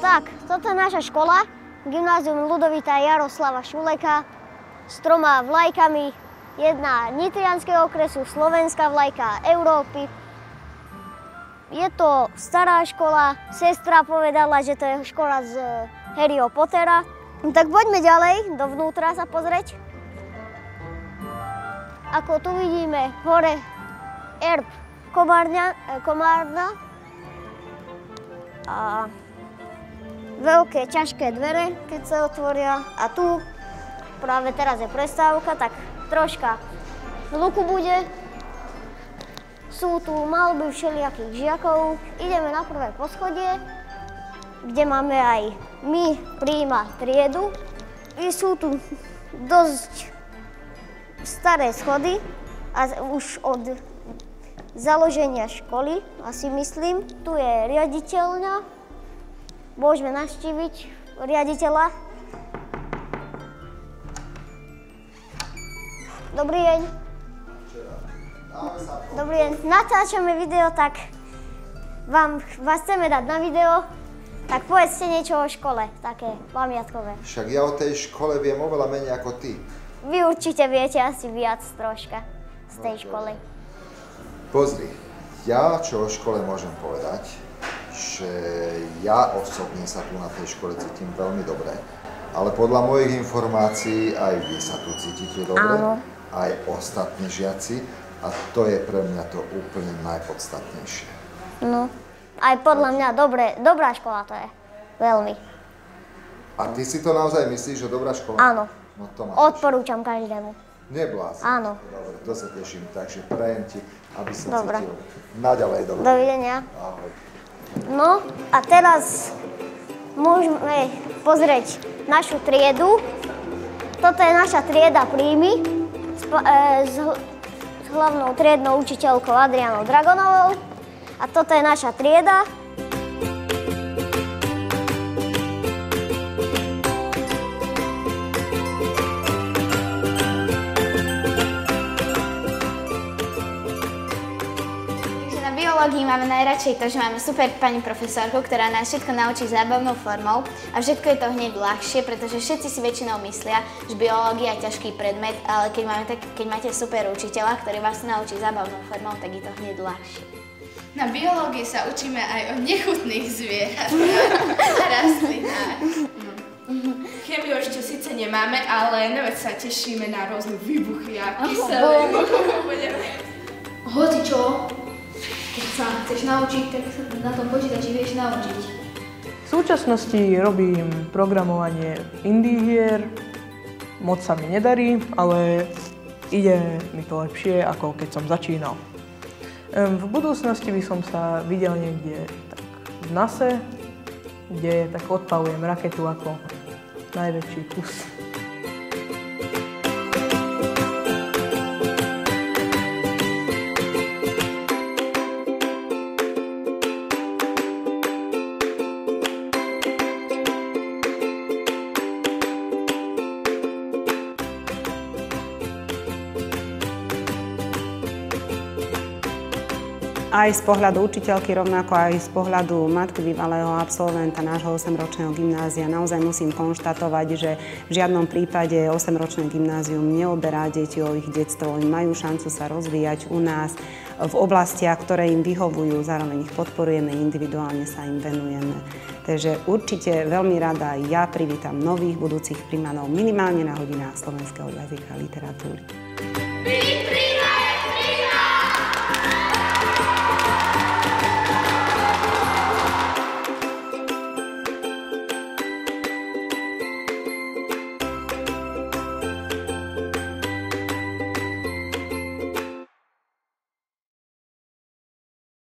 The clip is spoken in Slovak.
Tak, toto je naša škola, Gymnázium Ľudovita Jaroslava Šuleka s 3 vlajkami. Jedna nitrianskeho okresu, slovenská vlajka Európy. Je to stará škola, sestra povedala, že to je škola z Harryho Pottera. Tak poďme ďalej, dovnútra sa pozrieť. Ako tu vidíme hore erb Komárna a veľké, ťažké dvere, keď sa otvoria. A tu práve teraz je prestávka, tak troška hluku bude. Sú tu maľby všelijakých žiakov. Ideme na prvé poschodie, kde máme aj my prijíma triedu. I sú tu dosť staré schody a už od založenia školy, asi myslím. Tu je riaditeľňa. Môžeme navštíviť riaditeľa. Dobrý deň. Dobrý deň. Natáčame video, tak vás chceme dať na video. Tak povedzte niečo o škole, také pamiatkové. Však ja o tej škole viem oveľa menej ako ty. Vy určite viete asi viac troška z tej školy. Pozri, ja čo o škole môžem povedať, že ja osobne sa tu na tej škole cítim veľmi dobre, ale podľa mojich informácií aj vy sa tu cítite dobre, áno. Aj ostatní žiaci, a to je pre mňa to úplne najpodstatnejšie. No, aj podľa mňa dobrá škola to je, veľmi. A ty si to naozaj myslíš, že dobrá škola? Áno, no to odporúčam každému. Neblázni. Áno. Dobre, to sa teším, takže prajem ti, aby sa cítil naďalej dobre. Dovidenia. Ahoj. No a teraz môžeme pozrieť našu triedu. Toto je naša trieda príjmy s hlavnou triednou učiteľkou Adrianou Dragonovou. A toto je naša trieda. Máme najradšej to, že máme super pani profesorku, ktorá nás všetko naučí zábavnou formou a všetko je to hneď ľahšie, pretože všetci si väčšinou myslia, že biológia je ťažký predmet, ale keď máte super učiteľa, ktorý vás naučí zábavnou formou, tak je to hneď ľahšie. Na biológii sa učíme aj o nechutných zvieratách a rastlinách. Chémiu ešte síce nemáme, ale na vec sa tešíme na rôzne výbuchy a kyseliny. Hocičo. Keď sa chceš naučiť, tak sa na tom počítači vieš naučiť. V súčasnosti robím programovanie indie hier. Moc sa mi nedarí, ale ide mi to lepšie, ako keď som začínal. V budúcnosti by som sa videl niekde tak v NASA, kde tak odpalujem raketu ako najväčší kus. Aj z pohľadu učiteľky, rovnako aj z pohľadu matky bývalého absolventa nášho 8-ročného gymnázia naozaj musím konštatovať, že v žiadnom prípade 8-ročné gymnázium neoberá deti o ich detstvo. Oni majú šancu sa rozvíjať u nás v oblastiach, ktoré im vyhovujú, zároveň ich podporujeme, individuálne sa im venujeme. Takže určite veľmi rada ja privítam nových budúcich primanov minimálne na hodinách slovenského jazyka a literatúry.